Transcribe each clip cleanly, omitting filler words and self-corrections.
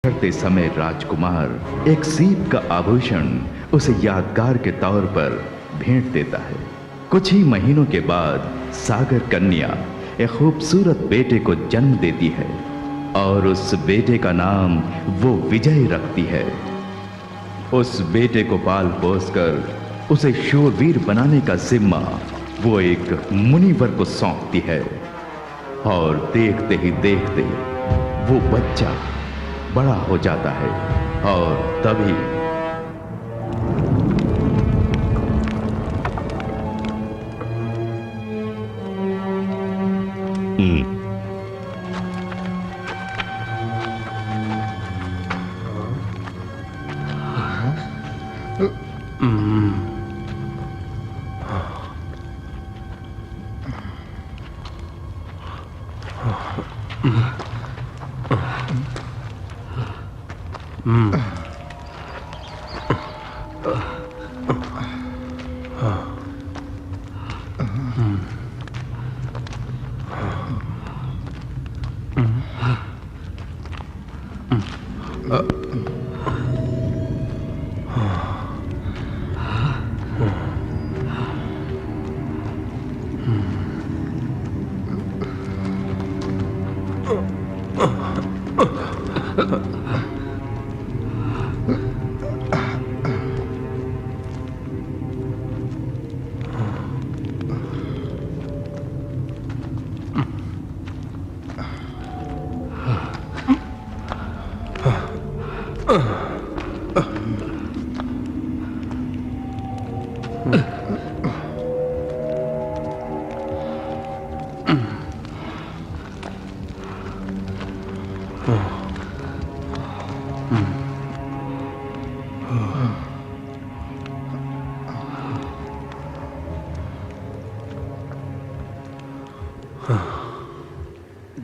करते समय राजकुमार एक सीप का आभूषण उसे यादगार के तौर पर भेंट देता है। कुछ ही महीनों के बाद सागर कन्या एक खूबसूरत बेटे को जन्म देती है और उस बेटे का नाम वो विजय रखती है। उस बेटे को पाल पोस कर उसे शूरवीर बनाने का जिम्मा वो एक मुनिवर को सौंपती है और देखते ही देखते वो बच्चा बड़ा हो जाता है और तभी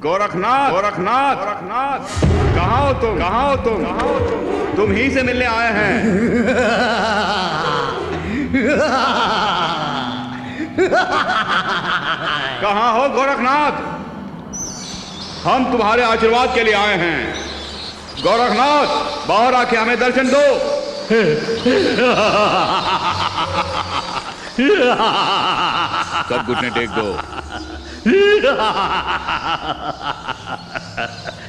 गोरखनाथ, गोरखनाथ, गोरखनाथ, कहाँ हो तुम? कहाँ हो तुम? तुम ही से मिलने आए हैं। कहाँ हो गोरखनाथ? हम तुम्हारे आशीर्वाद के लिए आए हैं। गोरखनाथ, बाहर आके हमें दर्शन दो। सब घुटने टेक दो।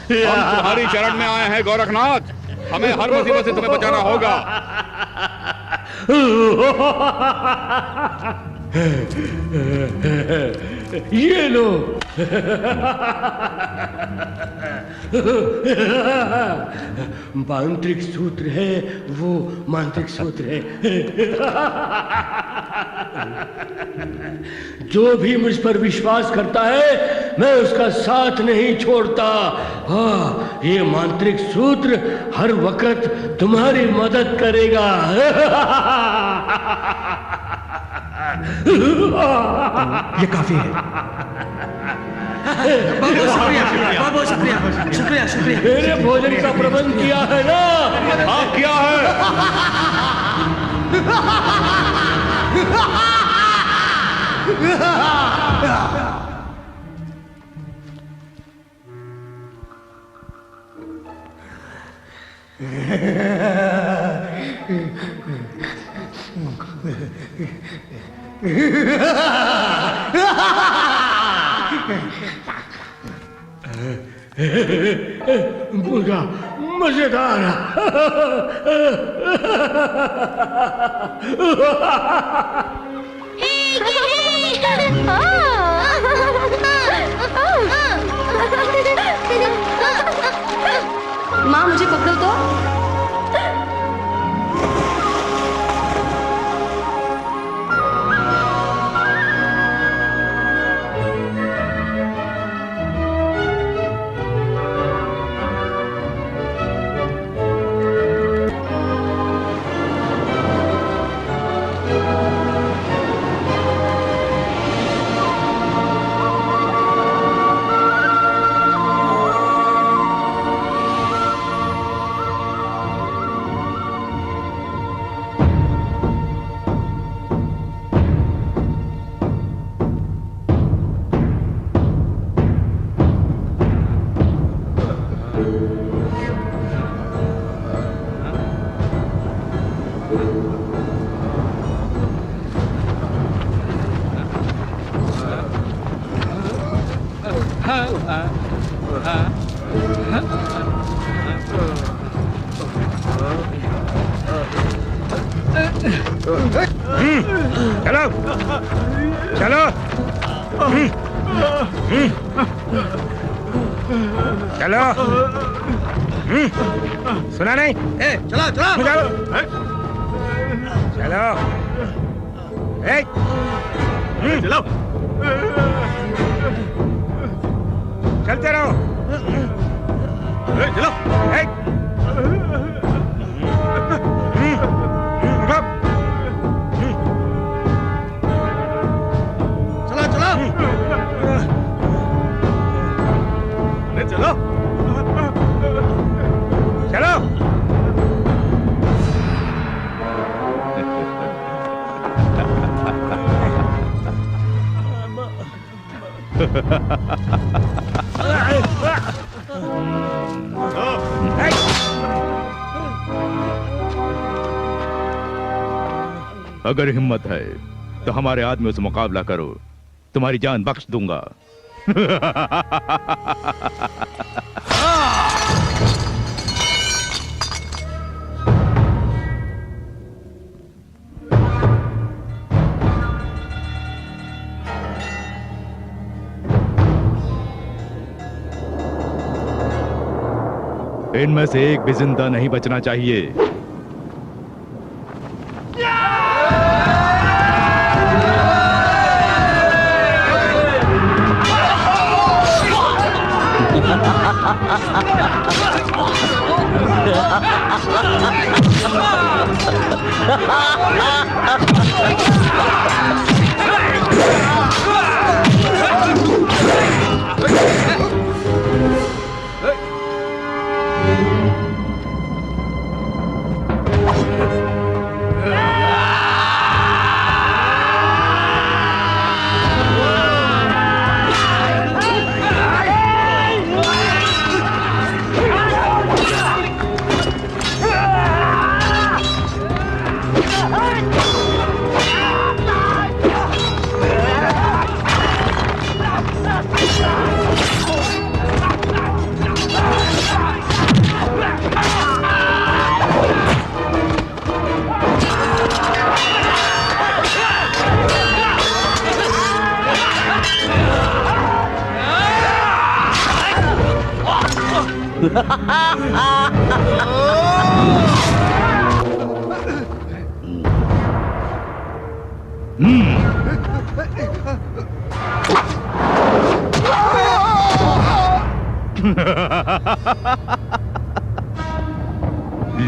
हम तुम्हारी शरण में आए हैं गोरखनाथ, हमें हर मुसीबत से तुम्हें बचाना होगा। ये लो। मांत्रिक सूत्र है, वो मांत्रिक सूत्र है। जो भी मुझ पर विश्वास करता है मैं उसका साथ नहीं छोड़ता। हाँ, ये मांत्रिक सूत्र हर वक्त तुम्हारी मदद करेगा। ये काफी है। बहुत शुक्रिया, बहुत शुक्रिया, शुक्रिया, शुक्रिया। मेरे भोजन का प्रबंध किया है ना? हाँ, किया है। पूरा मजेदार। माँ, मुझे पकड़ो तो। चलो चलो चलो। सुना नहीं? चलो चलो चलो चलो चलते रहो। चलो चलो चलो। अगर हिम्मत है तो हमारे आदमियों से मुकाबला करो, तुम्हारी जान बख्श दूंगा। इनमें से एक भी जिंदा नहीं बचना चाहिए।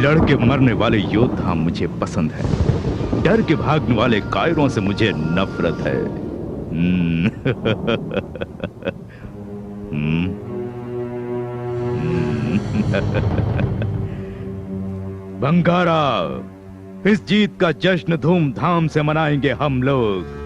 लड़के मरने वाले योद्धा मुझे पसंद है, डर के भागने वाले कायरों से मुझे नफरत है। बंगारा, इस जीत का जश्न धूमधाम से मनाएंगे हम लोग।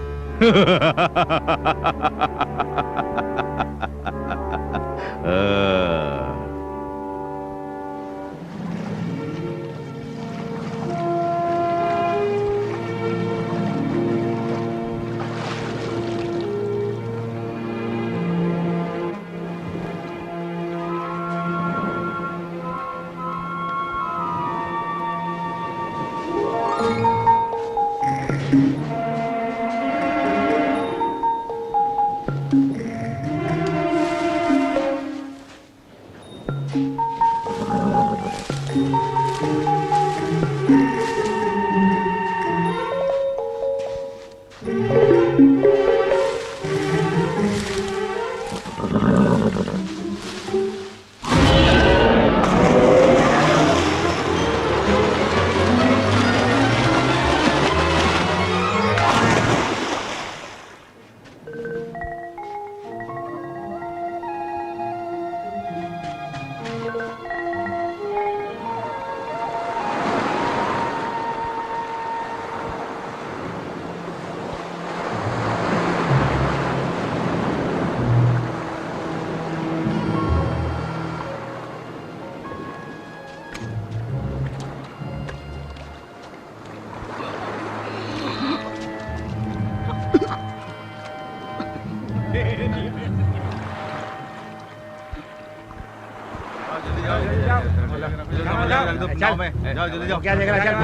जाओ जल्दी जाओ। क्या देख रहा है? चल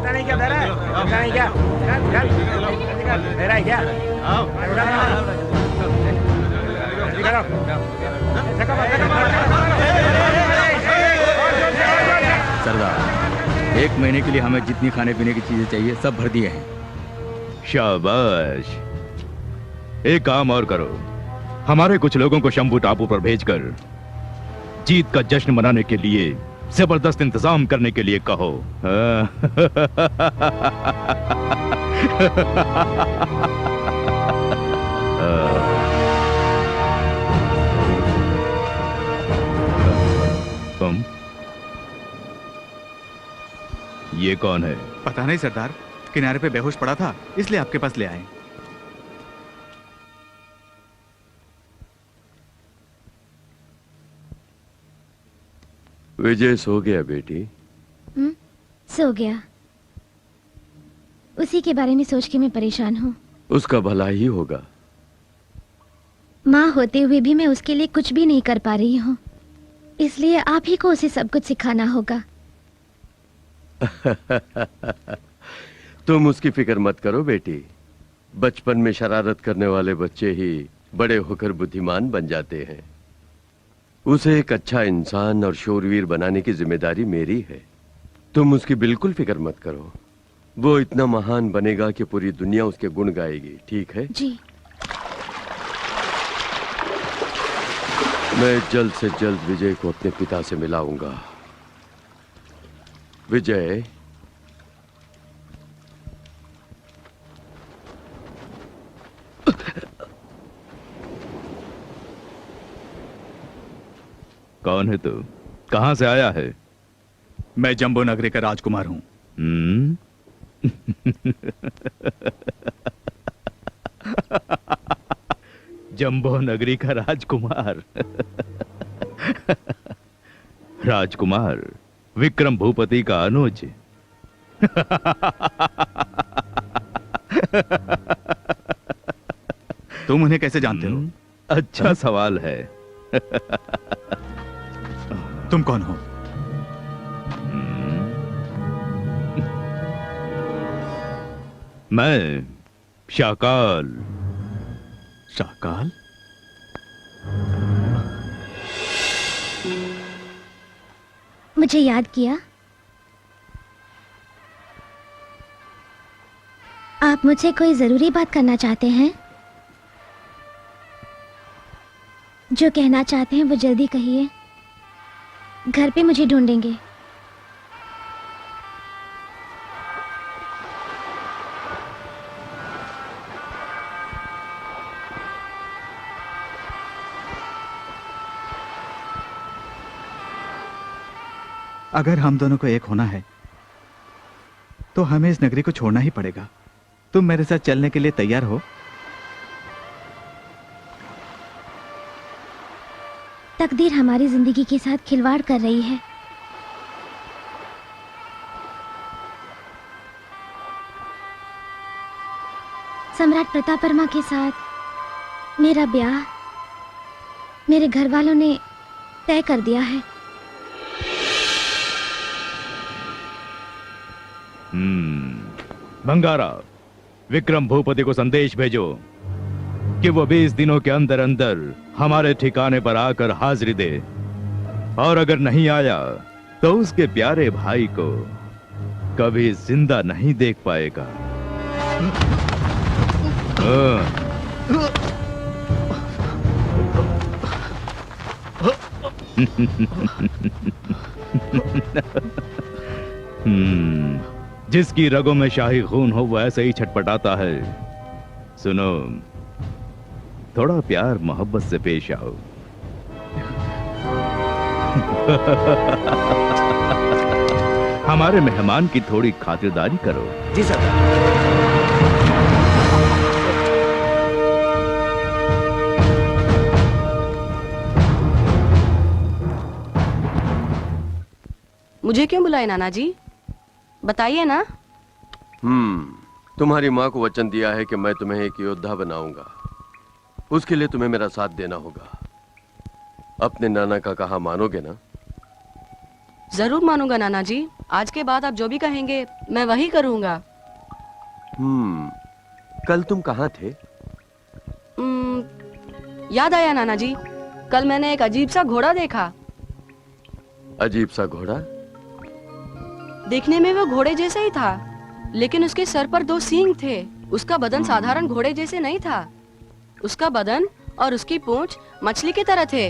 पता नहीं क्या दे रहा है, पता नहीं क्या, चल दे रहा है क्या? सरदार, 1 महीने के लिए हमें जितनी खाने पीने की चीजें चाहिए सब भर दिए हैं। शाबाश। एक काम और करो, हमारे कुछ लोगों को शंभू टापू पर भेजकर जीत का जश्न मनाने के लिए जबरदस्त इंतजाम करने के लिए कहो। तुम ये कौन है? पता नहीं सरदार, किनारे पे बेहोश पड़ा था इसलिए आपके पास ले आए। विजय सो गया बेटी? सो गया। उसी के बारे में सोच के मैं परेशान हूँ। उसका भला ही होगा। माँ होते हुए भी मैं उसके लिए कुछ भी नहीं कर पा रही हूँ, इसलिए आप ही को उसे सब कुछ सिखाना होगा। तुम उसकी फिक्र मत करो बेटी। बचपन में शरारत करने वाले बच्चे ही बड़े होकर बुद्धिमान बन जाते हैं। उसे एक अच्छा इंसान और शूरवीर बनाने की जिम्मेदारी मेरी है। तुम उसकी बिल्कुल फिक्र मत करो। वो इतना महान बनेगा कि पूरी दुनिया उसके गुण गाएगी। ठीक है जी। मैं जल्द से जल्द विजय को अपने पिता से मिलाऊंगा। विजय, कौन है तू? कहां से आया है? मैं जम्बो नगरी का राजकुमार हूँ। जम्बो नगरी का राजकुमार। राजकुमार विक्रम भूपति का अनुज। तुम उन्हें कैसे जानते हो? अच्छा सवाल है। तुम कौन हो? मैं शाकाल। शाकाल? मुझे याद किया? आप मुझसे कोई जरूरी बात करना चाहते हैं? जो कहना चाहते हैं वो जल्दी कहिए। घर पे मुझे ढूंढेंगे। अगर हम दोनों को एक होना है तो हमें इस नगरी को छोड़ना ही पड़ेगा। तुम मेरे साथ चलने के लिए तैयार हो? तकदीर हमारी जिंदगी के साथ खिलवाड़ कर रही है। सम्राट प्रताप वर्मा के साथ मेरा ब्याह मेरे घर वालों ने तय कर दिया है। भंगारा, विक्रम भूपति को संदेश भेजो कि वो 20 दिनों के अंदर अंदर हमारे ठिकाने पर आकर हाजिरी दे, और अगर नहीं आया तो उसके प्यारे भाई को कभी जिंदा नहीं देख पाएगा। जिसकी रगों में शाही खून हो वो ऐसे ही छटपटाता है। सुनो, थोड़ा प्यार मोहब्बत से पेश आओ। हमारे मेहमान की थोड़ी खातिरदारी करो। जी सरदार। मुझे क्यों बुलाए नाना जी? बताइए ना। तुम्हारी माँ को वचन दिया है कि मैं तुम्हें एक योद्धा बनाऊंगा। उसके लिए तुम्हें मेरा साथ देना होगा। अपने नाना का कहा मानोगे ना? जरूर मानूंगा नाना जी। आज के बाद आप जो भी कहेंगे मैं वही करूंगा। कल तुम कहाँ थे? याद आया नाना जी, कल मैंने एक अजीब सा घोड़ा देखा। अजीब सा घोड़ा? देखने में वो घोड़े जैसे ही था, लेकिन उसके सर पर 2 सींग थे। उसका बदन साधारण घोड़े जैसे नहीं था। उसका बदन और उसकी पूंछ मछली की तरह थे।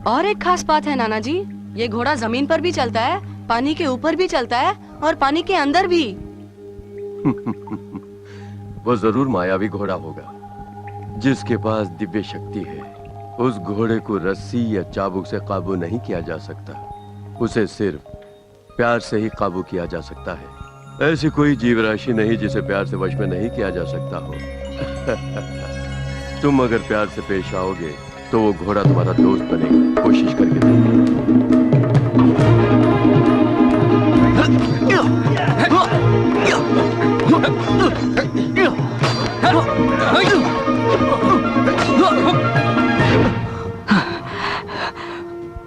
और एक खास बात है नाना जी, ये घोड़ा जमीन पर भी चलता है, पानी के ऊपर भी चलता है और पानी के अंदर भी। वो जरूर मायावी घोड़ा होगा जिसके पास दिव्य शक्ति है। उस घोड़े को रस्सी या चाबुक से काबू नहीं किया जा सकता। उसे सिर्फ प्यार से ही काबू किया जा सकता है। ऐसी कोई जीव राशि नहीं जिसे प्यार से वश में नहीं किया जा सकता हो। तुम अगर प्यार से पेश आओगे तो वो घोड़ा तुम्हारा दोस्त बनेगा। कोशिश करके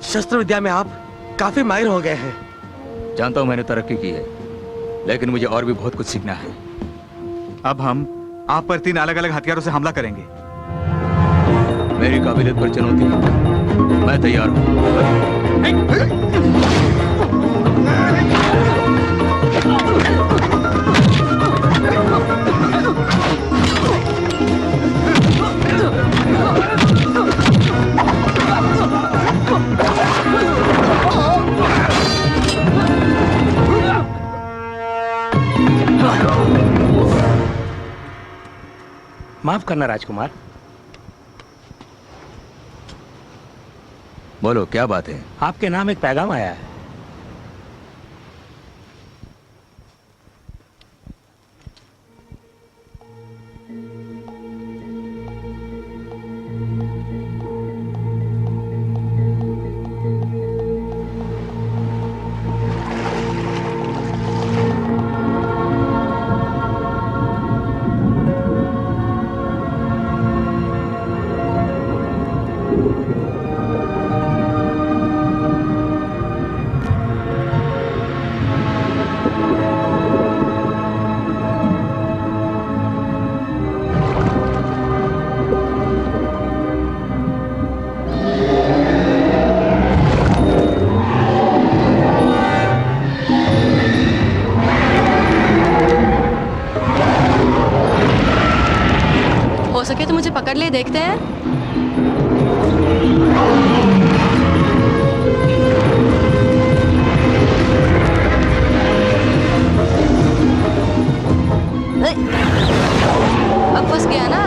शस्त्र विद्या में आप काफी माहिर हो गए हैं। जानता हूं मैंने तरक्की की है, लेकिन मुझे और भी बहुत कुछ सीखना है। अब हम आप पर 3 अलग अलग हथियारों से हमला करेंगे। मेरी काबिलियत पर चुनौती, मैं तैयार हूं। माफ करना राजकुमार। बोलो क्या बात है? आपके नाम एक पैगाम आया है। हो सके तो मुझे पकड़ ले, देखते हैं। अब फंस गया ना?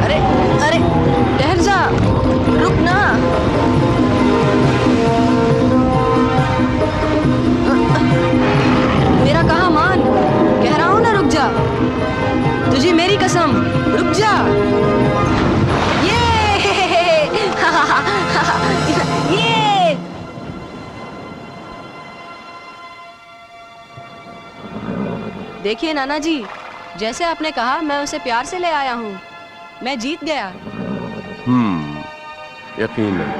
अरे अरे ठहर जा, रुक ना। मेरा कहा मान, कह रहा हूं ना रुक जा। तुझे मेरी कसम, रुक जा। ये ये देखिए नाना जी, जैसे आपने कहा मैं उसे प्यार से ले आया हूँ। मैं जीत गया। यकीनन।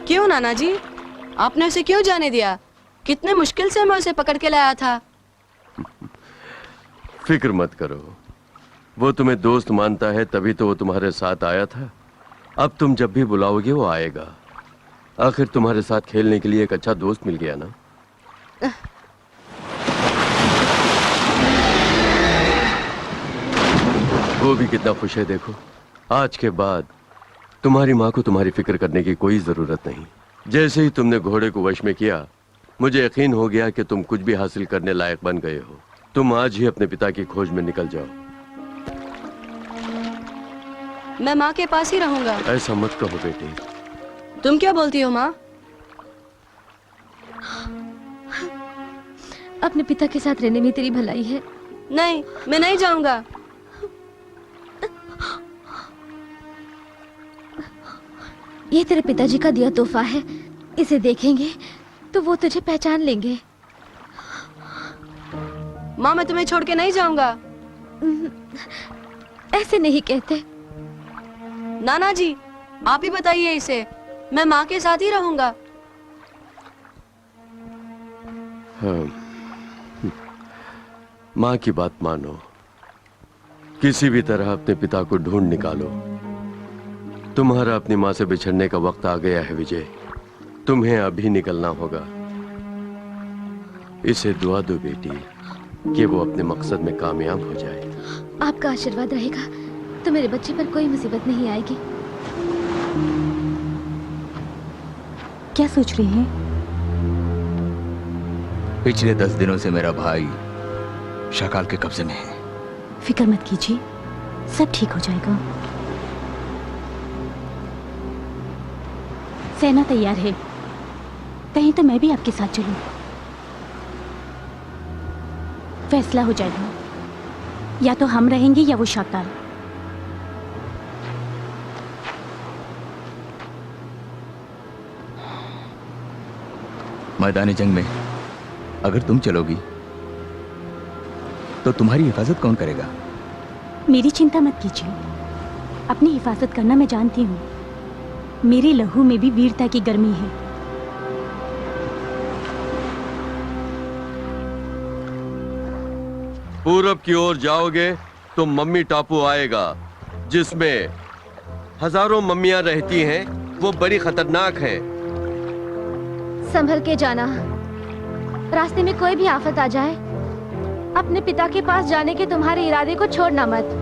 क्यों नाना जी, आपने उसे क्यों जाने दिया? कितने मुश्किल से मैं उसे पकड़ के लाया था। फिक्र मत करो, वो तुम्हें दोस्त मानता है तभी तो वो तुम्हारे साथ आया था। अब तुम जब भी बुलाओगे वो आएगा। आखिर तुम्हारे साथ खेलने के लिए एक अच्छा दोस्त मिल गया ना। वो भी कितना खुश है देखो। आज के बाद तुम्हारी माँ को तुम्हारी फिक्र करने की कोई जरूरत नहीं। जैसे ही तुमने घोड़े को वश में किया, मुझे यकीन हो गया कि तुम कुछ भी हासिल करने लायक बन गए हो। तुम आज ही अपने पिता की खोज में निकल जाओ। मैं माँ के पास ही रहूंगा। ऐसा मत कहो बेटी। तुम क्या बोलती हो माँ? अपने पिता के साथ रहने में तेरी भलाई है। नहीं, मैं नहीं जाऊंगा। ये तेरे पिताजी का दिया तोहफा है। इसे देखेंगे तो वो तुझे पहचान लेंगे। माँ, मैं तुम्हें छोड़ के नहीं जाऊंगा। ऐसे नहीं कहते। नाना जी, आप ही बताइए इसे, मैं माँ के साथ ही रहूंगा। हाँ। माँ की बात मानो, किसी भी तरह अपने पिता को ढूंढ निकालो। तुम्हारा अपनी माँ से बिछड़ने का वक्त आ गया है विजय, तुम्हें अभी निकलना होगा। इसे दुआ दो बेटी कि वो अपने मकसद में कामयाब हो जाए। आपका आशीर्वाद रहेगा तो मेरे बच्चे पर कोई मुसीबत नहीं आएगी। क्या सोच रही हैं? पिछले 10 दिनों से मेरा भाई शाकाल के कब्जे में है। फिक्र मत कीजिए, सब ठीक हो जाएगा। सेना तैयार है, कहीं तो मैं भी आपके साथ चलूं। फैसला हो जाएगा, या तो हम रहेंगे या वो शाकाल। मैदान जंग में अगर तुम चलोगी तो तुम्हारी हिफाजत कौन करेगा? मेरी चिंता मत कीजिए, अपनी हिफाजत करना मैं जानती हूँ। मेरे लहू में भी वीरता की गर्मी है। पूरब की ओर जाओगे तो मम्मी टापू आएगा, जिसमें हजारों मम्मियां रहती हैं। वो बड़ी खतरनाक है। संभल के जाना, रास्ते में कोई भी आफत आ जाए, अपने पिता के पास जाने के तुम्हारे इरादे को छोड़ना मत।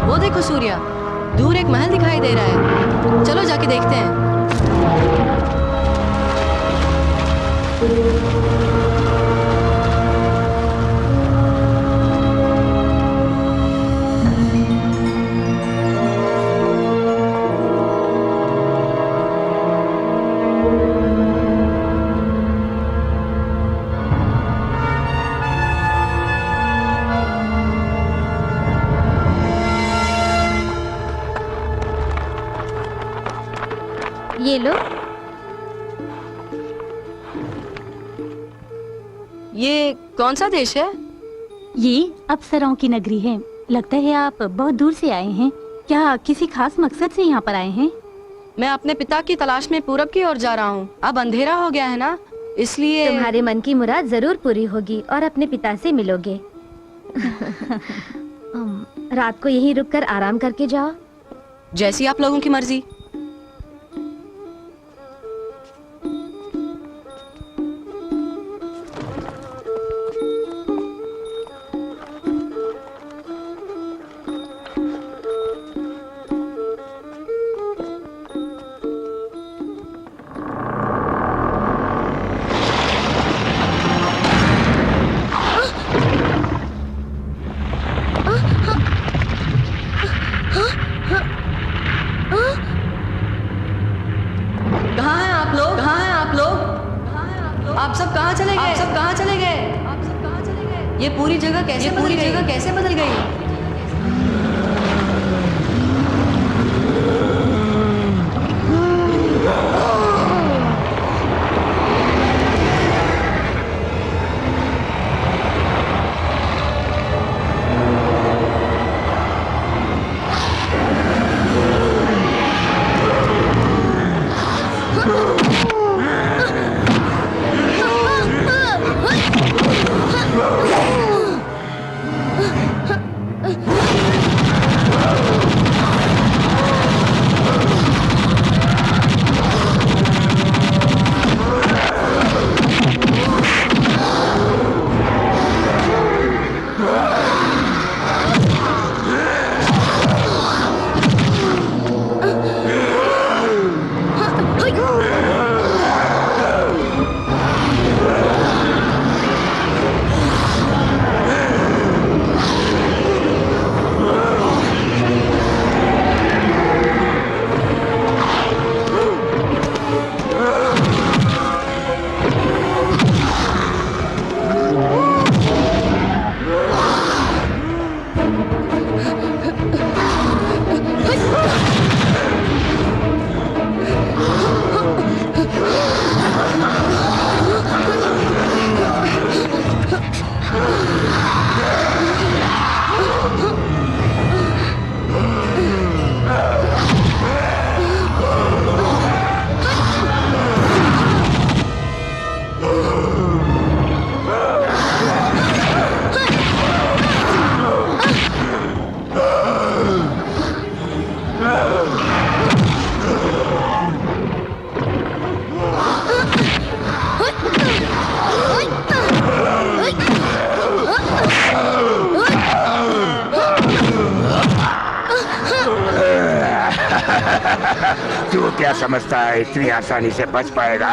वो देखो सूर्या, दूर एक महल दिखाई दे रहा है। चलो जाके देखते हैं। ये लो। ये कौन सा देश है? ये अप्सराओं की नगरी है। लगता है आप बहुत दूर से आए हैं। क्या किसी खास मकसद से यहाँ पर आए हैं? मैं अपने पिता की तलाश में पूरब की ओर जा रहा हूँ। अब अंधेरा हो गया है ना, इसलिए तुम्हारे मन की मुराद जरूर पूरी होगी और अपने पिता से मिलोगे। रात को यहीं रुककर आराम करके जाओ। जैसी आप लोगों की मर्जी। आप सब कहाँ चले गए? आप सब कहाँ चले गए? आप सब कहाँ चले गए? ये पूरी जगह कैसे बदल गई? तू क्या समझता है इतनी आसानी से बच पाएगा?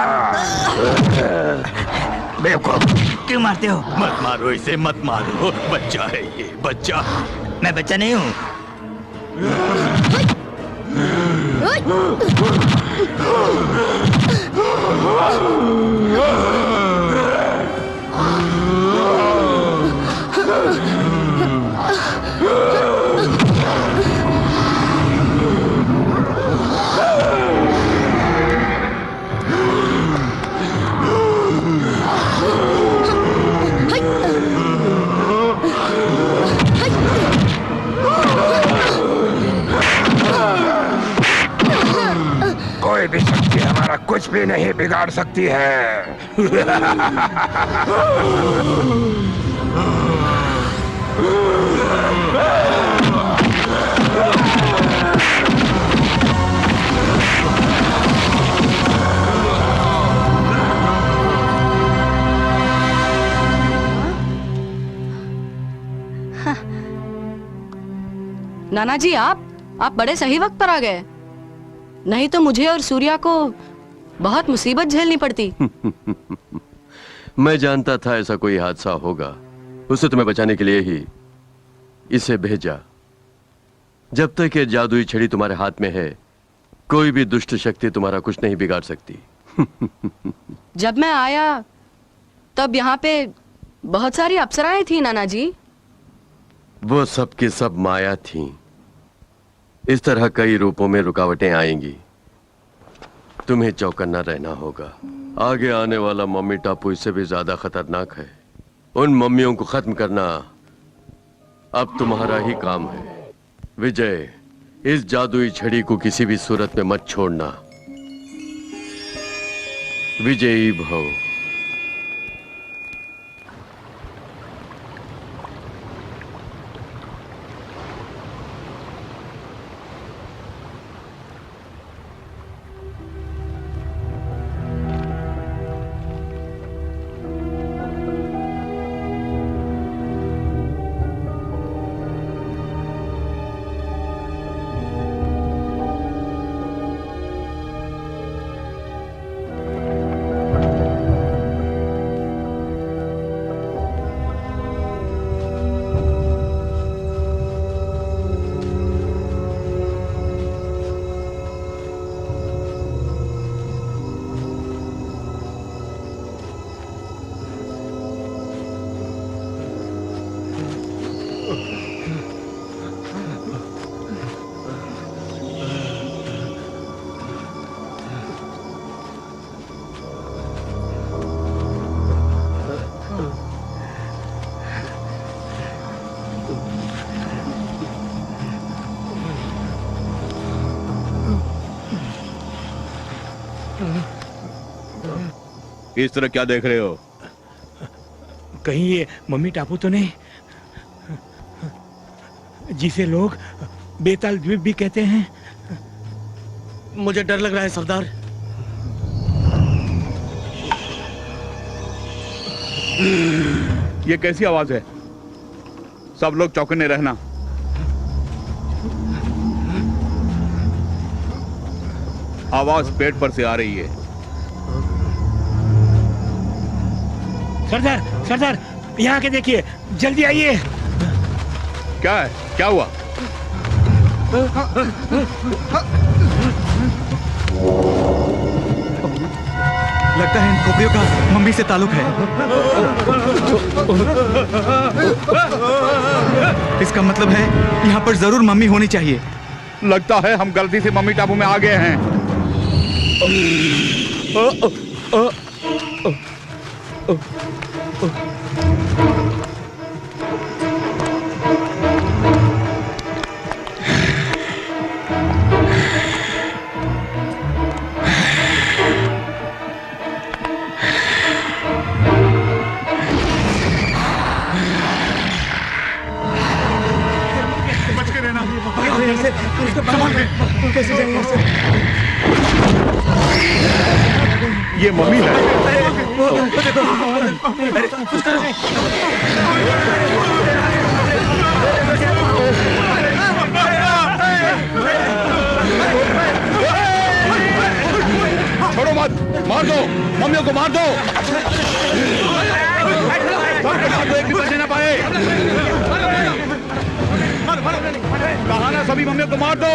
बेवकूफ, क्यों मारते हो? मत मारो इसे, मत मारो। बच्चा है ये, बच्चा। मैं बच्चा नहीं हूँ। कोई भी शक्ति हमारा कुछ भी नहीं बिगाड़ सकती है। नाना जी, आप बड़े सही वक्त पर आ गए, नहीं तो मुझे और सूर्या को बहुत मुसीबत झेलनी पड़ती। मैं जानता था ऐसा कोई हादसा होगा, उसे तुम्हें बचाने के लिए ही इसे भेजा। जब तक ये जादुई छड़ी तुम्हारे हाथ में है, कोई भी दुष्ट शक्ति तुम्हारा कुछ नहीं बिगाड़ सकती। जब मैं आया तब यहाँ पे बहुत सारी अप्सराएं थी नाना जी। वो सब की सब माया थी। इस तरह कई रूपों में रुकावटें आएंगी, तुम्हें चौकन्ना रहना होगा। आगे आने वाला मम्मी टापू इससे भी ज्यादा खतरनाक है। उन मम्मियों को खत्म करना अब तुम्हारा ही काम है। विजय, इस जादुई छड़ी को किसी भी सूरत में मत छोड़ना। विजयी भव। इस तरह क्या देख रहे हो? कहीं ये मम्मी टापू तो नहीं, जिसे लोग बेताल द्वीप भी कहते हैं? मुझे डर लग रहा है सरदार। ये कैसी आवाज है? सब लोग चौकन्ने रहना। आवाज पेट पर से आ रही है। सरदार, सरदार, यहाँ के देखिए, जल्दी आइए। क्या है? क्या हुआ? लगता है इन खोपड़ियों का मम्मी से ताल्लुक है। इसका मतलब है यहाँ पर जरूर मम्मी होनी चाहिए। लगता है हम गलती से मम्मी टापू में आ गए हैं। बच के रहना। कैसे जाएंगे? ये मम्मी है। कुछ करो। छोड़ो मत, मार दो, मम्मियों को मार दो, मार दो, एक भी बचने ना पाए। कहा ना सभी मम्मियों को मार दो।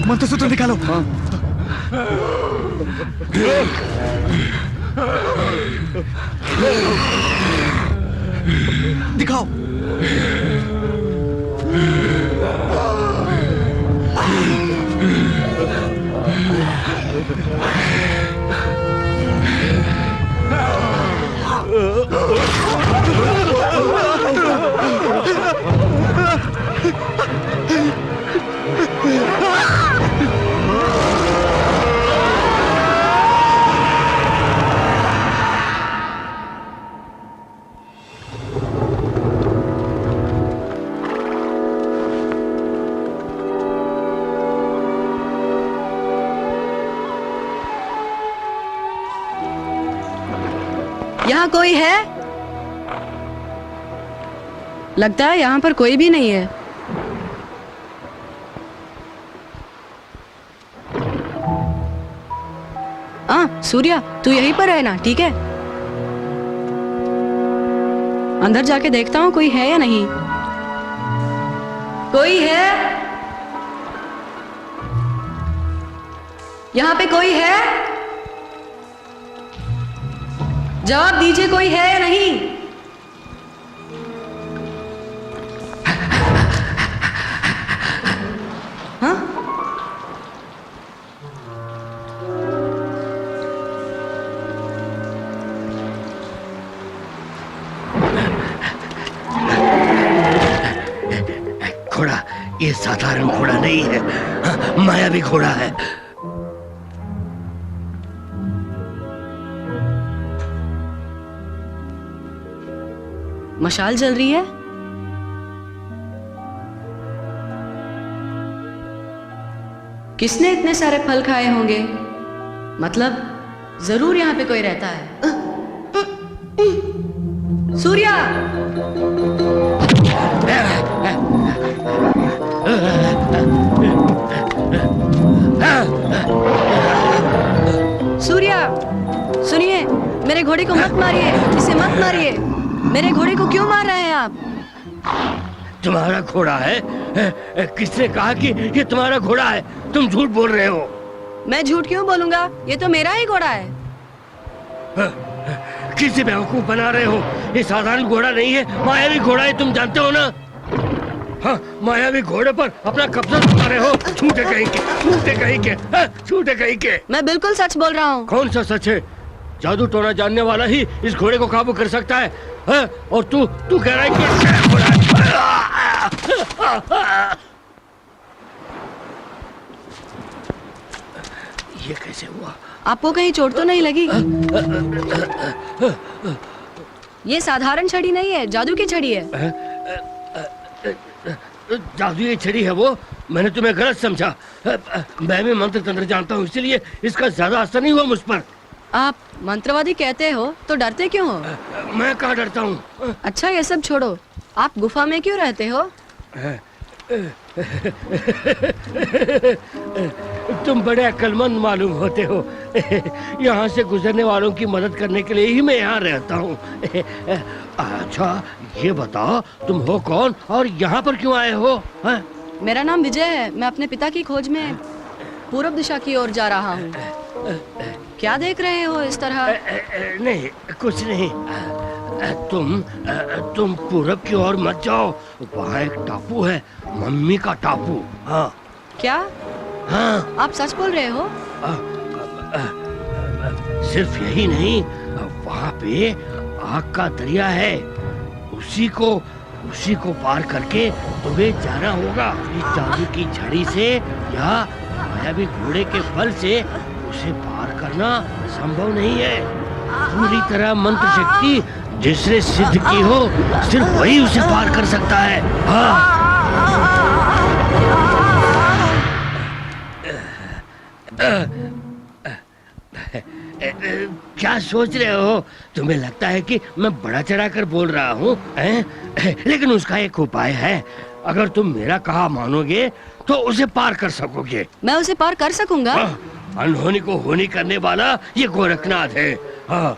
मंत्रसूत्र निकालो। दिखाओ। यहाँ कोई है? लगता है यहाँ पर कोई भी नहीं है। सूर्या, तू यहीं पर है ना? ठीक है, अंदर जाके देखता हूँ कोई है या नहीं। कोई है? यहाँ पे कोई है? जवाब दीजिए, कोई है या नहीं? हाँ? घोड़ा, ये साधारण घोड़ा नहीं है, मायावी घोड़ा है। मशाल जल रही है। किसने इतने सारे फल खाए होंगे? मतलब जरूर यहाँ पे कोई रहता है। सूर्या! सूर्या, सुनिए, मेरे घोड़े को मत मारिए, इसे मत मारिए। मेरे घोड़े को क्यों मार रहे हैं आप? तुम्हारा घोड़ा है? किसने कहा कि ये तुम्हारा घोड़ा है? तुम झूठ बोल रहे हो। मैं झूठ क्यों बोलूंगा? ये तो मेरा ही घोड़ा है। किसी बेवकूफ बना रहे हो। ये साधारण घोड़ा नहीं है, मायावी घोड़ा है, तुम जानते हो ना? हाँ, मायावी घोड़े पर अपना कब्जा जमा रहे हो। झूठे कहीं के, झूठे कहीं के, झूठे कहीं के। मैं बिल्कुल सच बोल रहा हूँ। कौन सा सच है? जादू टोना जानने वाला ही इस घोड़े को काबू कर सकता है, और तू कह रहा है कि घोड़ा है। ये कैसे हुआ? आपको कहीं चोट तो नहीं लगी? ये साधारण छड़ी नहीं है, जादू की छड़ी है। जादू की छड़ी है वो? मैंने तुम्हें गलत समझा। मैं भी मंत्र तंत्र जानता हूँ, इसलिए इसका ज्यादा असर नहीं हुआ मुझ पर। आप मंत्रवादी कहते हो तो डरते क्यों हो? मैं कहाँ डरता हूँ। अच्छा, ये सब छोड़ो, आप गुफा में क्यों रहते हो? तुम बड़े अक्लमंद मालूम होते हो। यहाँ से गुजरने वालों की मदद करने के लिए ही मैं यहाँ रहता हूँ। अच्छा, ये बताओ तुम हो कौन और यहाँ पर क्यों आए हो? मेरा नाम विजय है। मैं अपने पिता की खोज में पूर्व दिशा की ओर जा रहा हूँ। क्या देख रहे हो इस तरह? नहीं, कुछ नहीं। तुम पूरब की ओर मत जाओ, वहाँ एक टापू है, मम्मी का टापू। हाँ। क्या? हाँ। आप सच बोल रहे हो? सिर्फ यही नहीं, वहाँ पे आग का दरिया है, उसी को उसी को पार करके तुम्हें जाना होगा। इस जादू की छड़ी से या मायावी घोड़े के बल से उसे पार करना संभव नहीं है। पूरी तरह मंत्र शक्ति जिसने सिद्ध की हो, सिर्फ वही उसे पार कर सकता है। हाँ। क्या सोच रहे हो? तुम्हें लगता है कि मैं बड़ा चढ़ाकर बोल रहा हूँ, लेकिन उसका एक उपाय है। अगर तुम मेरा कहा मानोगे तो उसे पार कर सकोगे। मैं उसे पार कर सकूंगा। अनहोनी को होनी करने वाला ये गोरखनाथ है। हाँ,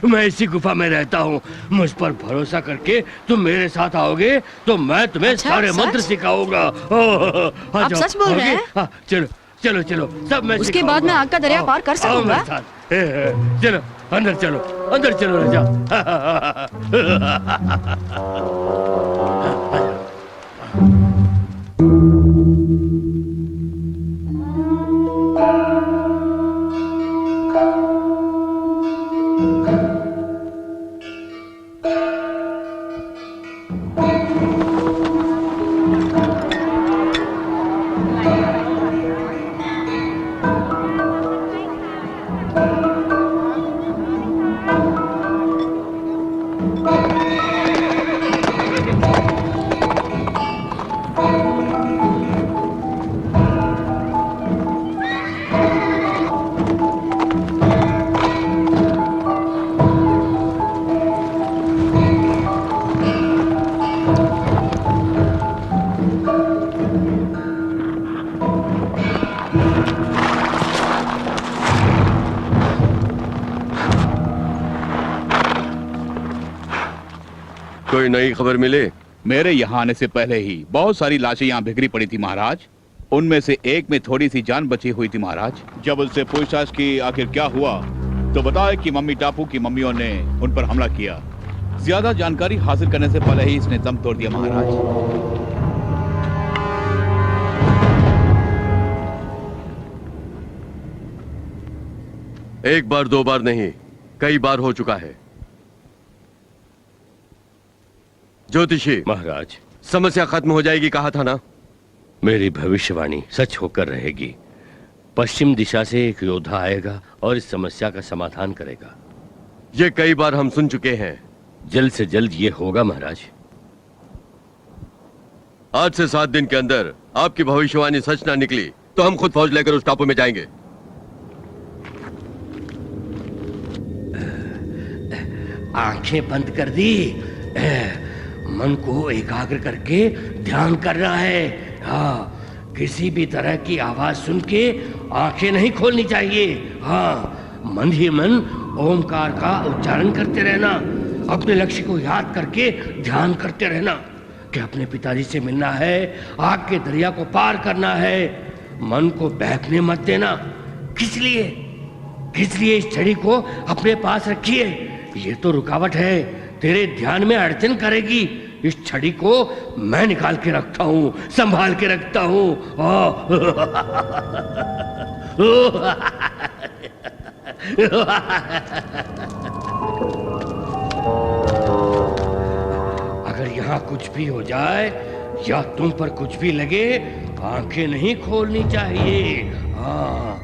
मैं इसी गुफा में रहता हूँ। मुझ पर भरोसा करके तुम मेरे साथ आओगे तो मैं तुम्हें सारे मंत्र सिखाऊंगा। आप सच बोल रहे हैं? चलो चलो चलो, सब मैं उसके बाद मैं आग का दरिया पार कर सकूंगा। चलो अंदर चलो, अंदर चलो राजा। कोई नई खबर मिले? मेरे यहाँ आने से पहले ही बहुत सारी लाशें यहाँ बिखरी पड़ी थी महाराज। उनमें से एक में थोड़ी सी जान बची हुई थी महाराज। जब उनसे पूछताछ की आखिर क्या हुआ तो बताया कि मम्मी टापू की मम्मियों ने उन पर हमला किया। ज्यादा जानकारी हासिल करने से पहले ही इसने दम तोड़ दिया महाराज। एक बार दो बार नहीं, कई बार हो चुका है। ज्योतिषी महाराज, समस्या खत्म हो जाएगी कहा था ना? मेरी भविष्यवाणी सच होकर रहेगी। पश्चिम दिशा से एक योद्धा आएगा और इस समस्या का समाधान करेगा। ये कई बार हम सुन चुके हैं। जल्द से जल्द ये होगा महाराज। आज से 7 दिन के अंदर आपकी भविष्यवाणी सच ना निकली तो हम खुद फौज लेकर उस टापू में जाएंगे। आंखें बंद कर दी, मन को एकाग्र करके ध्यान करना है। हाँ, किसी भी तरह की आवाज सुन के आंखें नहीं खोलनी चाहिए। हाँ, मन ही मन ओमकार का उच्चारण करते रहना। अपने लक्ष्य को याद करके ध्यान करते रहना कि अपने पिताजी से मिलना है, आग के दरिया को पार करना है। मन को बहकने मत देना। किस लिए इस छड़ी को अपने पास रखिए। ये तो रुकावट है, तेरे ध्यान में अड़चन करेगी। इस छड़ी को मैं निकाल के रखता हूँ, संभाल के रखता हूँ। अगर यहाँ कुछ भी हो जाए या तुम पर कुछ भी लगे, आंखें नहीं खोलनी चाहिए। हाँ।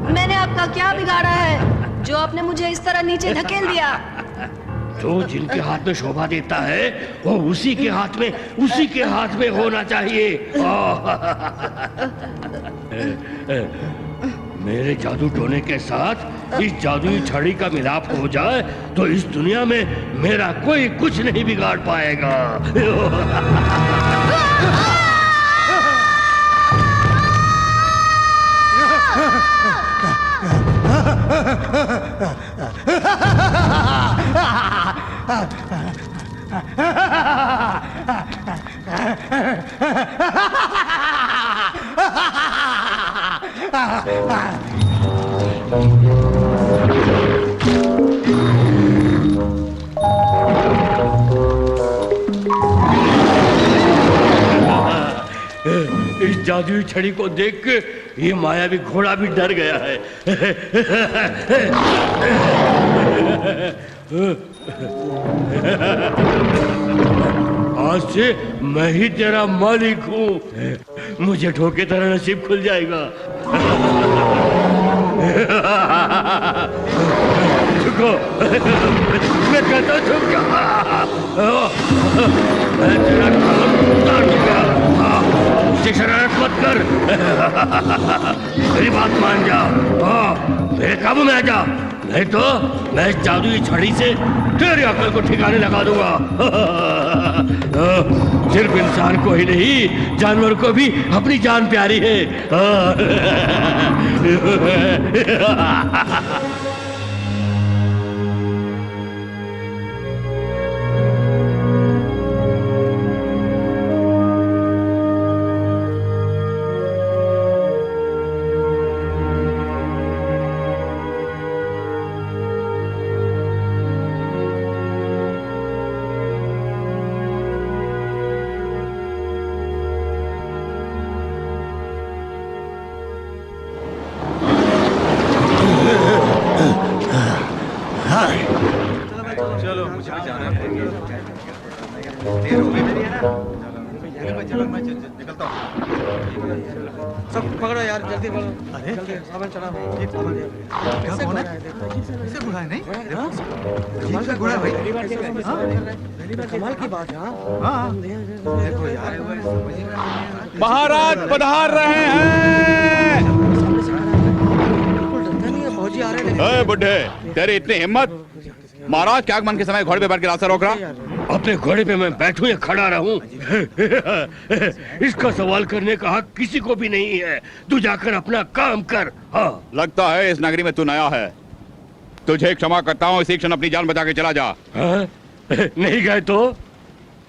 मैंने आपका क्या बिगाड़ा है जो आपने मुझे इस तरह नीचे धकेल दिया? जो जिनके हाथ में शोभा देता है वो उसी के हाथ में होना चाहिए। मेरे जादू टोने के साथ इस जादुई छड़ी का मिलाप हो जाए तो इस दुनिया में मेरा कोई कुछ नहीं बिगाड़ पाएगा। जादुई छड़ी को देख के ये मायावी घोड़ा भी डर गया है। आज से मैं ही तेरा मालिक हूँ। मुझे ठोके तेरा नसीब खुल जाएगा। झुको, मैं कहता हूँ झुक जा। मैं तेरा कलम उतार दूंगा। मुझसे शरारत मत कर। मेरी बात मान जा। मेरे काबू में आ जा, नहीं तो मैं इस जादुई छड़ी से तेरी अकल को ठिकाने लगा दूंगा। सिर्फ इंसान को ही नहीं, जानवर को भी अपनी जान प्यारी है। सब पकड़ो यार, जल्दी पकड़ो। अरे जल्दी सामान चढ़ा। ये क्या कौन है? इसे घोड़ा है नहीं? कमाल का घोड़ा भाई। कमाल की बात है। हाँ देखो यार, महाराज पधार रहे हैं। फौजी आ रहे हैं। बुढ़े, तेरी इतनी हिम्मत, महाराज क्या आगमन के समय घोड़े पे बैठ के रास्ता रोक रहा? अपने घोड़े पे मैं बैठूं या खड़ा रहूं, इसका सवाल करने का हक किसी को भी नहीं है। तू जाकर अपना काम कर। हाँ। लगता है इस नगरी में तू नया है। तुझे क्षमा करता हूँ, इसी क्षण अपनी जान बचा के चला जा। हाँ? नहीं गए तो?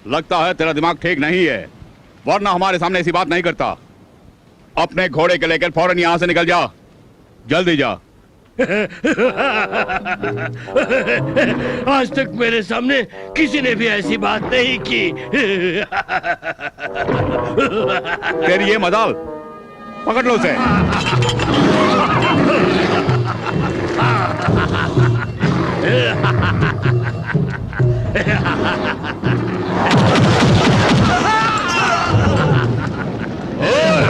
लगता है तेरा दिमाग ठीक नहीं है, वरना हमारे सामने ऐसी बात नहीं करता। अपने घोड़े के लेकर फौरन यहाँ से निकल जा, जल्दी जा। आज तक मेरे सामने किसी ने भी ऐसी बात नहीं की। तेरी ये मजाल, पकड़ लो उसे।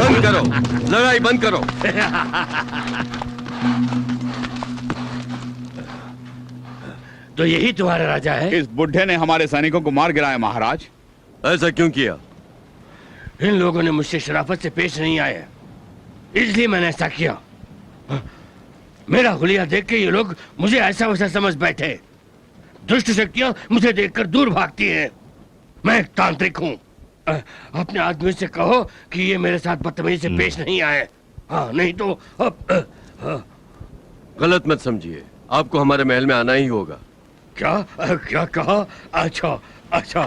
बंद करो, लड़ाई बंद करो। तो यही तुम्हारा राजा है? इस बुढ़े ने हमारे सैनिकों को मार गिराया महाराज। ऐसा क्यों किया? इन लोगों ने मुझसे शराफत से पेश नहीं आए, इसलिए मैंने ऐसा किया। मेरा हुलिया देख के ये लोग मुझे ऐसा वैसा समझ बैठे। दुष्ट शक्तियां मुझे देखकर दूर भागती हैं। मैं एक तांत्रिक हूँ। अपने आदमी से कहो कि ये मेरे साथ बदतमीजी से पेश नहीं आए। हाँ, नहीं तो गलत मत समझिए, आपको हमारे महल में आना ही होगा। क्या कहा? अच्छा,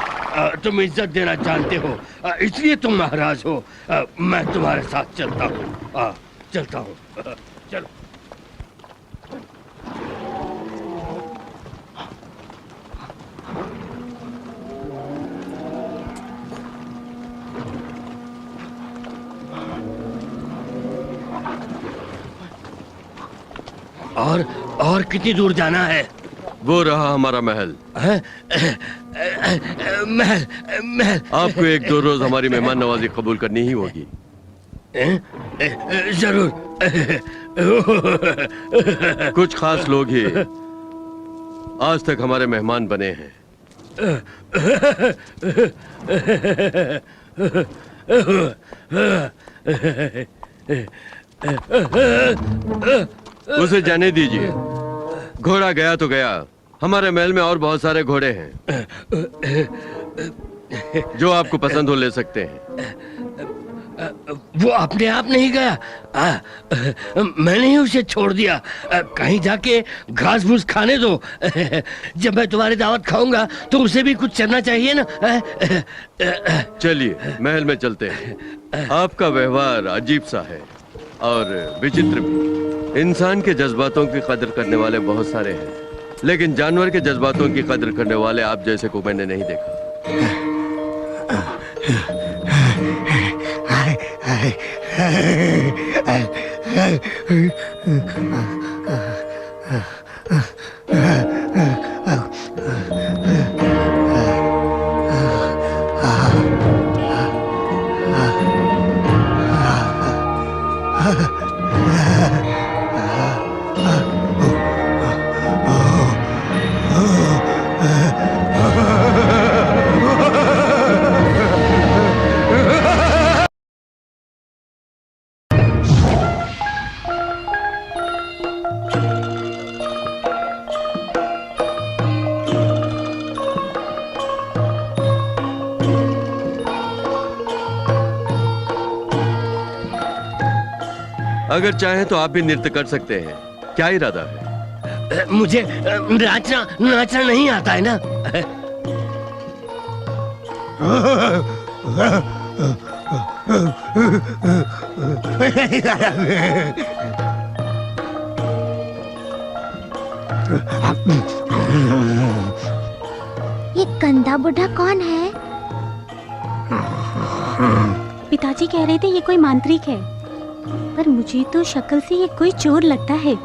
तुम इज्जत देना जानते हो, इसलिए तुम महाराज हो। मैं तुम्हारे साथ चलता हूँ। चलो। और कितनी दूर जाना है? वो रहा हमारा महल। महल। आपको 1-2 रोज हमारी मेहमान नवाजी कबूल करनी ही होगी। जरूर। कुछ खास लोग ही आज तक हमारे मेहमान बने हैं। उसे जाने दीजिए, घोड़ा गया तो गया। हमारे महल में और बहुत सारे घोड़े हैं, जो आपको पसंद हो ले सकते हैं। वो अपने आप नहीं गया, मैंने ही उसे छोड़ दिया। कहीं जाके घास फूस खाने दो। जब मैं तुम्हारी दावत खाऊंगा तो उसे भी कुछ चलना चाहिए ना। चलिए महल में चलते हैं। आपका व्यवहार अजीब सा है और विचित्र भी। इंसान के जज्बातों की कदर करने वाले बहुत सारे हैं, लेकिन जानवर के जज्बातों की कदर करने वाले आप जैसे को मैंने नहीं देखा। अगर चाहें तो आप भी नृत्य कर सकते हैं। क्या इरादा है? मुझे नाचना नाचना नहीं आता है ना। ये गंदा बुढ़ा कौन है? पिताजी कह रहे थे ये कोई मांत्रिक है, पर मुझे तो शक्ल से ये कोई चोर लगता है।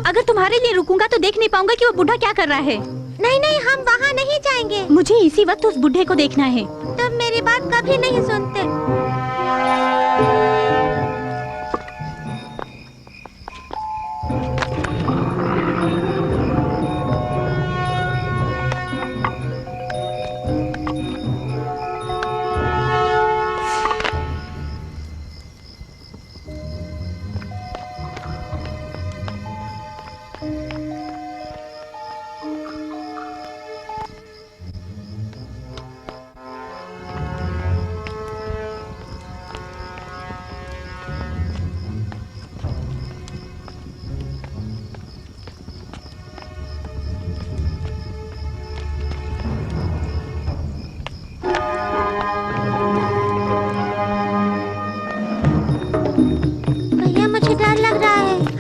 अगर तुम्हारे लिए रुकूंगा तो देख नहीं पाऊंगा कि वो बुढ़ा क्या कर रहा है। नहीं नहीं, हम वहाँ नहीं जाएंगे। मुझे इसी वक्त उस बुढ़े को देखना है। तुम मेरी बात कभी नहीं सुनते।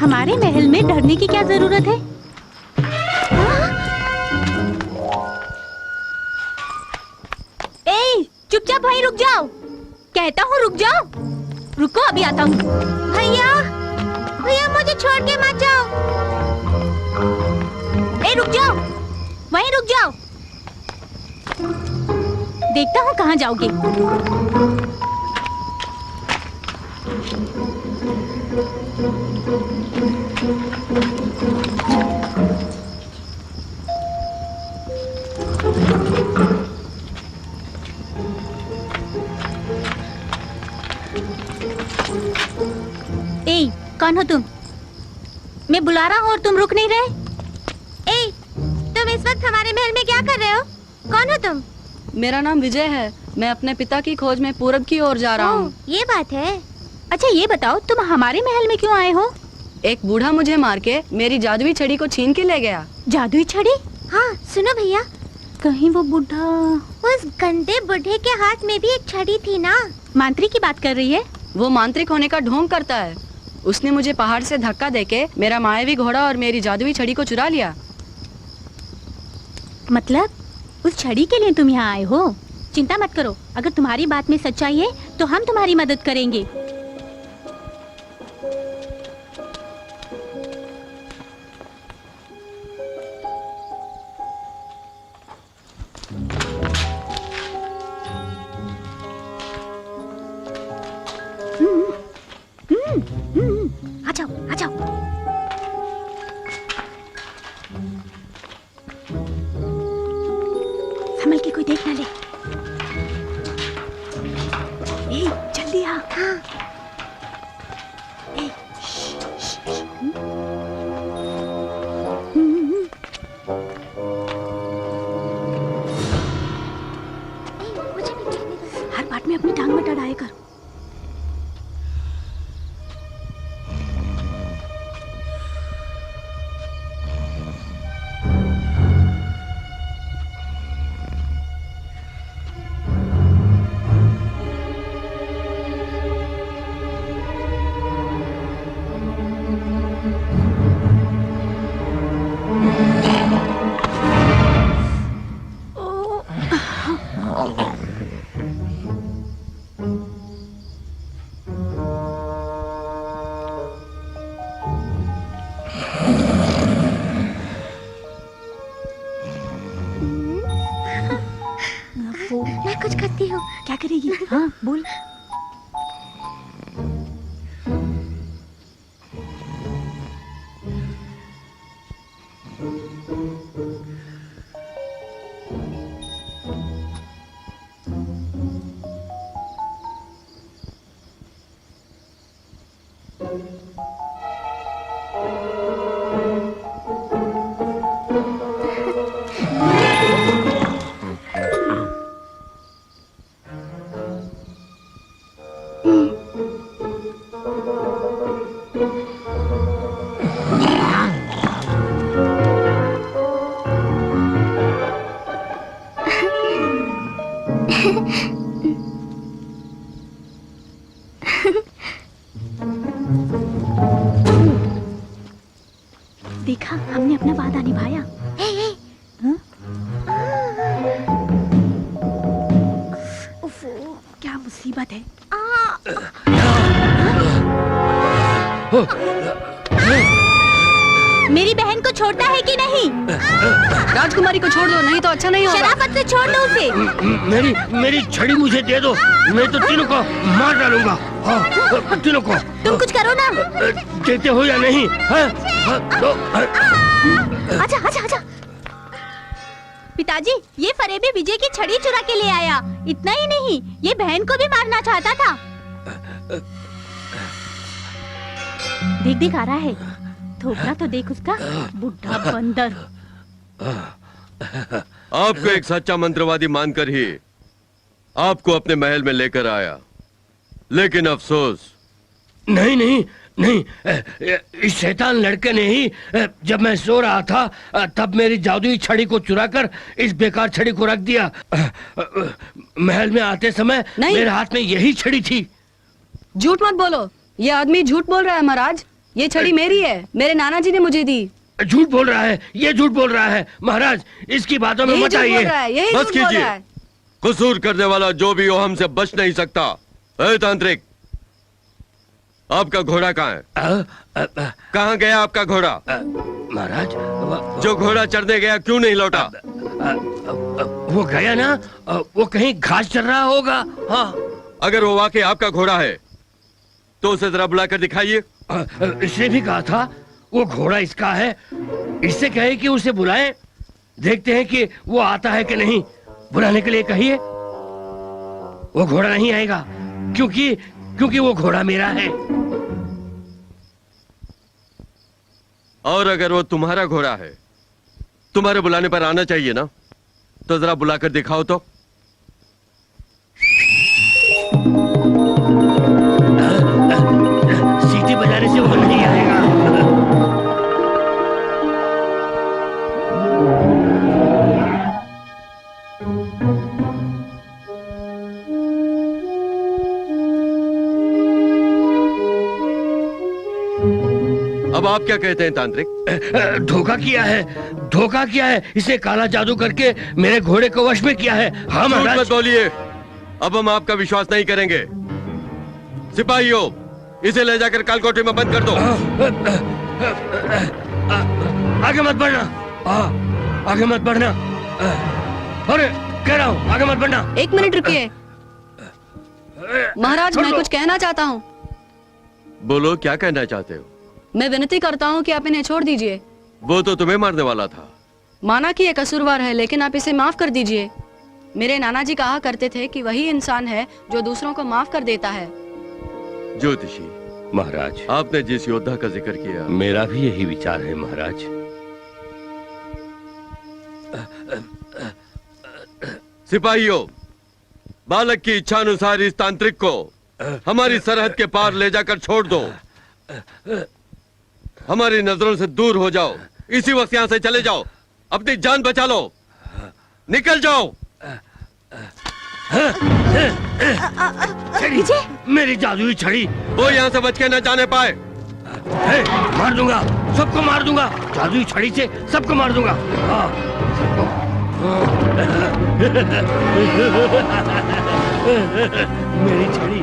हमारे महल में डरने की क्या जरूरत है? ए, चुपचाप भाई रुक जाओ। कहता हूँ रुक जाओ। रुको, अभी आता हूँ। भैया भैया मुझे छोड़ के मत जाओ। ए रुक जाओ, वहीं रुक जाओ। देखता हूँ कहाँ जाओगे। ए, कौन हो तुम? मैं बुला रहा हूँ और तुम रुक नहीं रहे। ए, तुम इस वक्त हमारे महल में कर रहे हो? कौन हो तुम? मेरा नाम विजय है। मैं अपने पिता की खोज में पूरब की ओर जा रहा हूँ। ये बात है। अच्छा ये बताओ, तुम हमारे महल में क्यों आए हो? एक बूढ़ा मुझे मार के मेरी जादुई छड़ी को छीन के ले गया। जादुई छड़ी? हाँ सुनो भैया, कहीं वो बूढ़ा, उस गंदे बूढ़े के हाथ में भी एक छड़ी थी ना। मांत्रिक की बात कर रही है? वो मांत्रिक होने का ढोंग करता है। उसने मुझे पहाड़ से धक्का देके मेरा मायावी घोड़ा और मेरी जादुई छड़ी को चुरा लिया। मतलब उस छड़ी के लिए तुम यहाँ आए हो? चिंता मत करो, अगर तुम्हारी बात में सच्चाई है तो हम तुम्हारी मदद करेंगे। आ जाओ, आ जाओ। संभल के, कोई देख ना ले। ए, जल्दी आ। हाँ। ए, मुझे भी चलने दो। हर बात में अपनी टांग में अड़ाया कर। मैं कुछ करती हूँ। क्या करेगी? हाँ बोल। देखा, हमने अपना वादा निभाया। हाँ? उफ, क्या मुसीबत है। मेरी बहन को छोड़ना है कि नहीं? राजकुमारी को छोड़ दो, नहीं तो अच्छा नहीं होगा। शराफत से छोड़ दो उसे। मेरी छड़ी मुझे दे दो, मैं तो तीनों को मार डालूंगा। हाँ, तीनों को। तुम कुछ करो ना। देते हो या नहीं? आजा, आजा, आजा। पिताजी, ये फरेबी विजय की छड़ी चुरा के ले आया। इतना ही नहीं, ये बहन को भी मारना चाहता था। देख देख आ रहा है, थोपड़ा तो देख उसका, बुढ़ा बंदर। आपको एक सच्चा मंत्रवादी मानकर ही आपको अपने महल में लेकर आया, लेकिन अफसोस। नहीं नहीं नहीं, इस शैतान लड़के ने ही जब मैं सो रहा था तब मेरी जादुई छड़ी को चुराकर इस बेकार छड़ी को रख दिया। महल में आते समय मेरे हाथ में यही छड़ी थी। झूठ मत बोलो, ये आदमी झूठ बोल रहा है महाराज। ये छड़ी मेरी है, मेरे नाना जी ने मुझे दी। झूठ बोल रहा है, ये झूठ बोल रहा है। महाराज, इसकी बातों में मत आइए। बस कीजिए, कसूर करने वाला जो भी हो हमसे बच नहीं सकता। ए तांत्रिक, आपका घोड़ा कहाँ है? कहाँ गया आपका घोड़ा? महाराज, जो घोड़ा चढ़ने गया क्यों नहीं लौटा? वो गया ना, वो कहीं घास चर रहा होगा। हाँ, अगर वो वाकई आपका घोड़ा है तो उसे जरा बुलाकर दिखाइए। इसने भी कहा था वो घोड़ा इसका है। इससे कहे कि उसे बुलाए, देखते हैं कि वो आता है कि नहीं। बुलाने के लिए कहिए। वो घोड़ा नहीं आएगा, क्योंकि वो घोड़ा मेरा है। और अगर वो तुम्हारा घोड़ा है, तुम्हारे बुलाने पर आना चाहिए ना। तो जरा बुलाकर दिखाओ तो। सीटी बजाने से वो नहीं आएगा। अब आप क्या कहते हैं तांत्रिक? धोखा किया है, धोखा किया है। इसे काला जादू करके मेरे घोड़े को वश में किया है। हाँ झूठ महाराज। मत बोलिए, अब हम आपका विश्वास नहीं करेंगे। सिपाहियों, इसे ले जाकर कालकोठरी में बंद कर दो। आगे मत बढ़ना, आगे मत बढ़ना। अरे कह रहा हूँ आगे मत बढ़ना। 1 मिनट रुकिए महाराज, मैं कुछ कहना चाहता हूँ। बोलो, क्या कहना चाहते हो? मैं विनती करता हूँ कि आप इन्हें छोड़ दीजिए। वो तो तुम्हें मारने वाला था। माना कि ये कसूरवार है, लेकिन आप इसे माफ कर दीजिए। मेरे नाना जी कहा करते थे कि वही इंसान है जो दूसरों को माफ कर देता है। ज्योतिषी महाराज, आपने जिस योद्धा का जिक्र किया, मेरा भी यही विचार है महाराज। सिपाहियों, बालक की इच्छानुसार इस तांत्रिक को हमारी सरहद के पार ले जाकर छोड़ दो। हमारी नजरों से दूर हो जाओ। इसी वक्त यहाँ से चले जाओ, अपनी जान बचा लो, निकल जाओ। विजय, मेरी जादुई छड़ी वो यहाँ से बच के न जाने पाए। मार दूंगा, सबको मार दूंगा। जादुई छड़ी से सबको मार दूंगा। हाँ, सबको। मेरी छड़ी।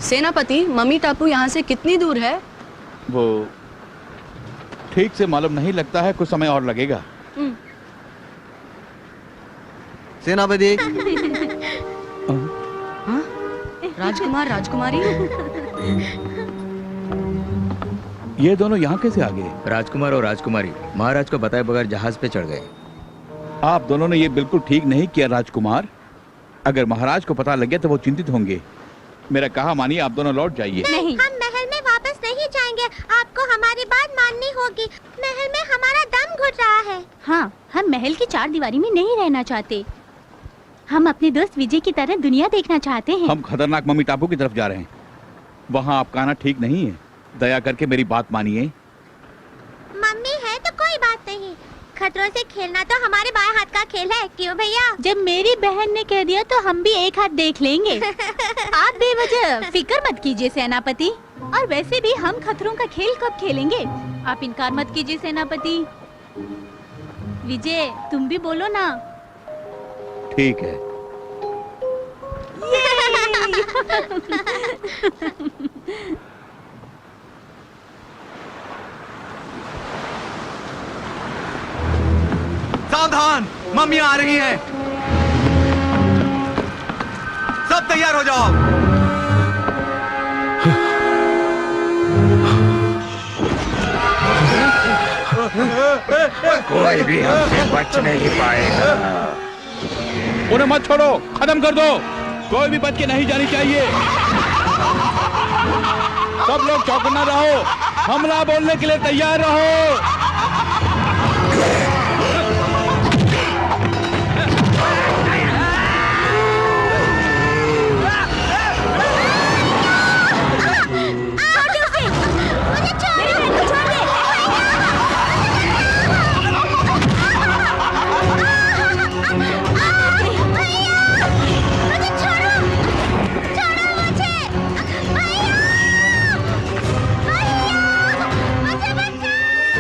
सेनापति, मम्मी टापू यहाँ से कितनी दूर है? वो ठीक से मालूम नहीं लगता है, कुछ समय और लगेगा। सेनापति। हाँ? राजकुमार, राजकुमारी। ये दोनों यहाँ कैसे आ गए? राजकुमार और राजकुमारी महाराज को बताए बगैर जहाज पे चढ़ गए। आप दोनों ने ये बिल्कुल ठीक नहीं किया राजकुमार। अगर महाराज को पता लग गया तो वो चिंतित होंगे। मेरा कहा मानिए, आप दोनों लौट जाइए। नहीं, हम महल में वापस नहीं जाएंगे। आपको हमारी बात माननी होगी। महल में हमारा दम घुट रहा है। हाँ, हम महल की 4 दीवारी में नहीं रहना चाहते। हम अपने दोस्त विजय की तरह दुनिया देखना चाहते हैं। हम खतरनाक मम्मी टापू की तरफ जा रहे हैं। वहाँ आपका आना ठीक नहीं है। दया करके मेरी बात मानिए। मम्मी है तो कोई बात नहीं। खतरों से खेलना तो हमारे बाएं हाथ का खेल है, क्यों भैया? जब मेरी बहन ने कह दिया तो हम भी एक हाथ देख लेंगे। आप बेवजह फिक्र मत कीजिए सेनापति। और वैसे भी हम खतरों का खेल कब खेलेंगे? आप इनकार मत कीजिए सेनापति। विजय, तुम भी बोलो ना। ठीक है। सावधान, मम्मी आ रही हैं। सब तैयार हो जाओ। कोई भी हमसे बच नहीं पाएगा। उन्हें मत छोड़ो, खत्म कर दो। कोई भी बच के नहीं जानी चाहिए। सब लोग चौकन्ना रहो, हमला बोलने के लिए तैयार रहो।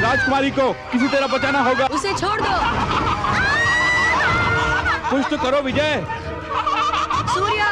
राजकुमारी को किसी तरह बचाना होगा। उसे छोड़ दो। कुछ तो करो विजय। सूर्या।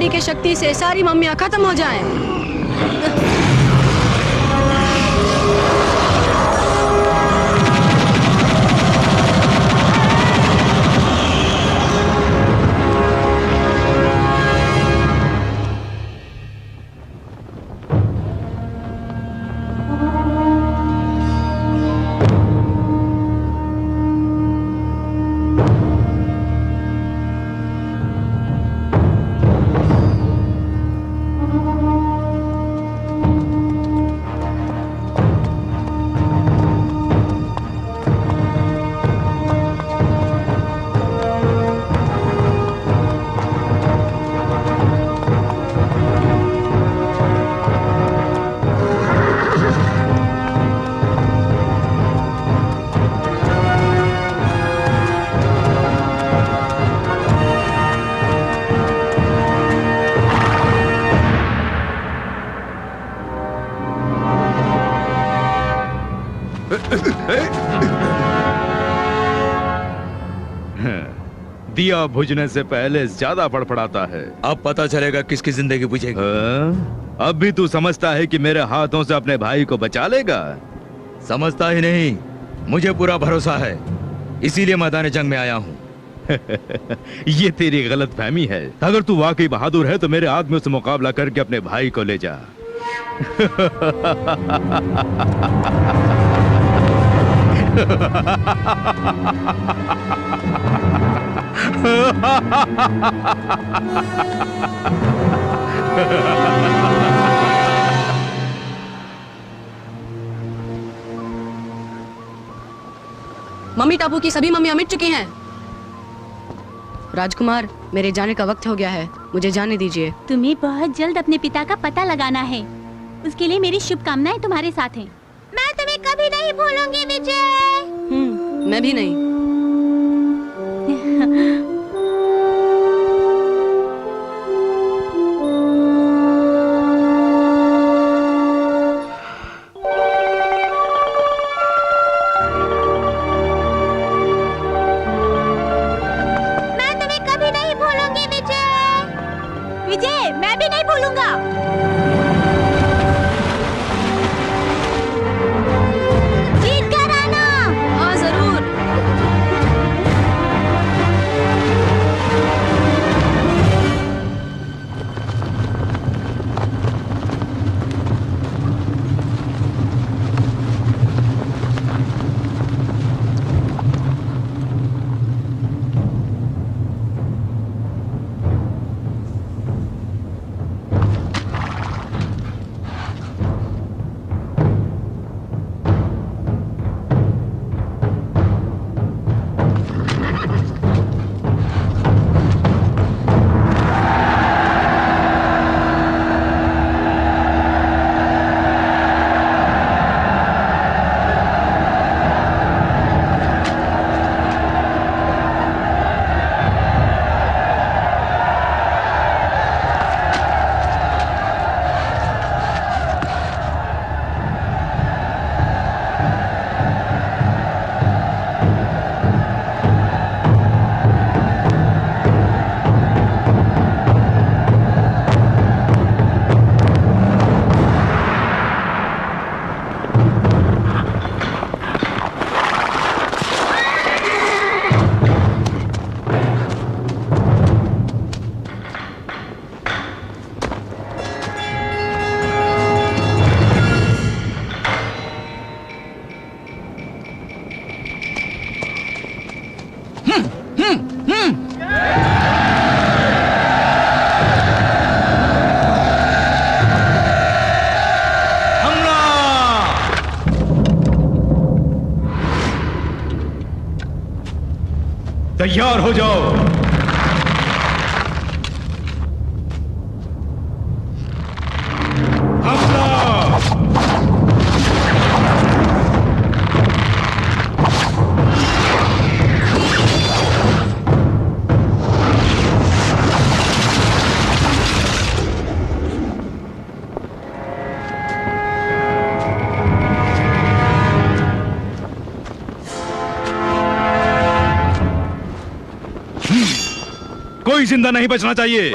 बेटी की शक्ति से सारी मम्मियाँ खत्म हो जाएं। दिया बुझने से पहले ज्यादा फड़फड़ाता है। अब पता चलेगा किसकी जिंदगी बुझेगी। अब भी तू समझता है कि मेरे हाथों से अपने भाई को बचा लेगा? समझता ही नहीं, मुझे पूरा भरोसा है, इसीलिए मैदान जंग में आया हूँ। ये तेरी गलत फहमी है। अगर तू वाकई बहादुर है तो मेरे आदमियों से मुकाबला करके अपने भाई को ले जा। मम्मी टापू की सभी मम्मियाँ मिट चुकी हैं। राजकुमार, मेरे जाने का वक्त हो गया है, मुझे जाने दीजिए। तुम्हें बहुत जल्द अपने पिता का पता लगाना है, उसके लिए मेरी शुभकामनाएं तुम्हारे साथ हैं। मैं तुम्हें कभी नहीं भूलूंगी विजय। मैं भी नहीं। मैं भी नहीं भूलूंगा। जीत कर आना। हाँ जरूर। तैयार हो जाओ। कोई जिंदा नहीं बचना चाहिए।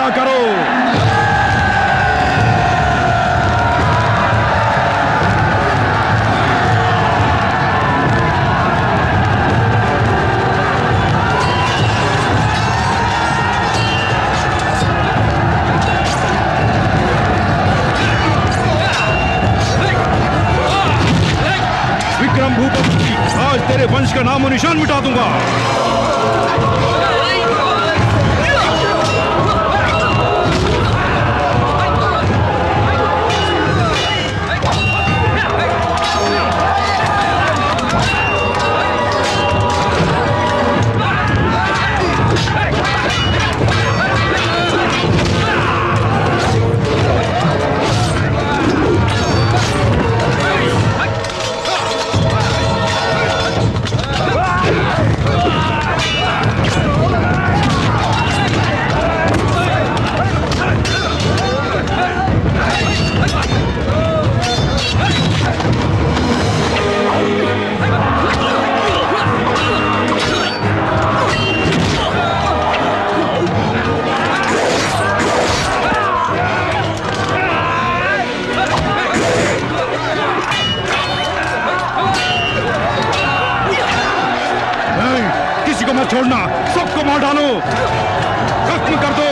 पूरा करो। विक्रम भूपति, आज तेरे वंश का नामो निशान मिटा दूंगा। छोड़ना, सबको मार डालो, खत्म कर दो।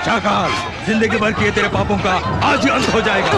शाकाल, जिंदगी भर किए तेरे पापों का आज ही अंत हो जाएगा।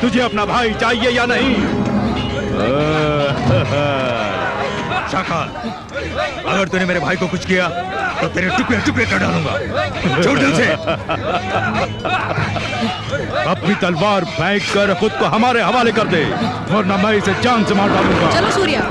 तुझे अपना भाई चाहिए या नहीं? शाकाल, अगर तूने मेरे भाई को कुछ किया तो तेरे टुकड़े टुकड़े कर डालूंगा। छोड़ दिल से। अपनी तलवार फेंक कर खुद को हमारे हवाले कर दे, वरना मैं इसे जान से मार डालूंगा। चलो सूर्या।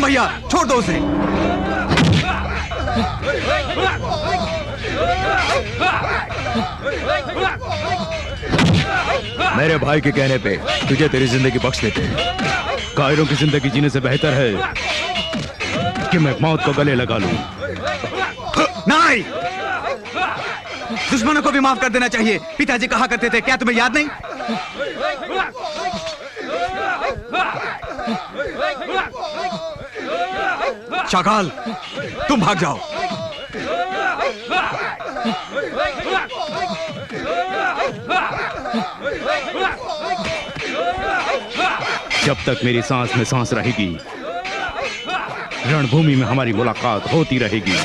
भैया छोड़ दो उसे। मेरे भाई के कहने पे तुझे तेरी जिंदगी बख्श देते हैं। कायरों की जिंदगी जीने से बेहतर है कि मैं मौत को गले लगा लूं। भाई, दुश्मनों को भी माफ कर देना चाहिए। पिताजी कहा करते थे, क्या तुम्हें याद नहीं? शाकाल, तुम भाग जाओ। जब तक मेरी सांस में सांस रहेगी, रणभूमि में हमारी मुलाकात होती रहेगी।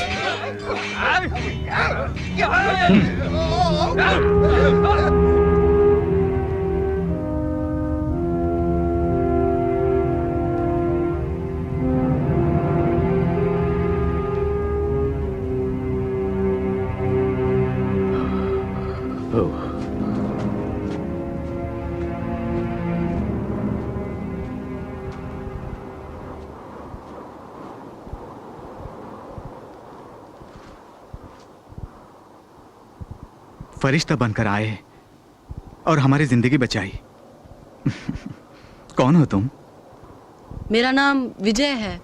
फरिश्ता बनकर आए और हमारी जिंदगी बचाई। कौन हो तुम? मेरा नाम विजय है।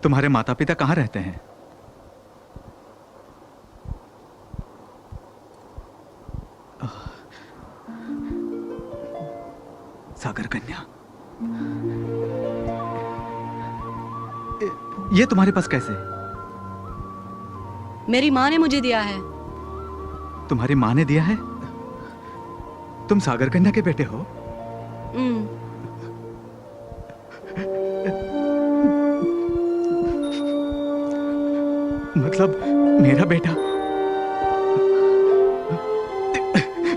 तुम्हारे माता पिता कहाँ रहते हैं? सागर कन्या, ये तुम्हारे पास कैसे? मेरी माँ ने मुझे दिया है। तुम्हारी माँ ने दिया है? तुम सागर कन्या के बेटे हो? मतलब मेरा बेटा?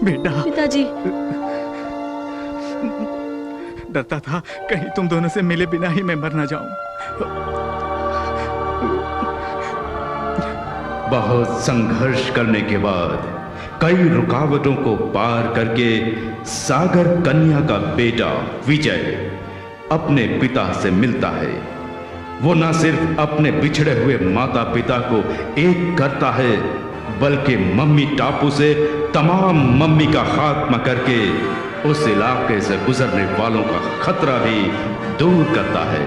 बेटा, पिताजी। डरता था कहीं तुम दोनों से मिले बिना ही मैं मर ना जाऊं। बहुत संघर्ष करने के बाद, कई रुकावटों को पार करके सागर कन्या का बेटा विजय अपने पिता से मिलता है। वो न सिर्फ अपने बिछड़े हुए माता पिता को एक करता है, बल्कि मम्मी टापू से तमाम मम्मी का खात्मा करके उस इलाके से गुजरने वालों का खतरा भी दूर करता है।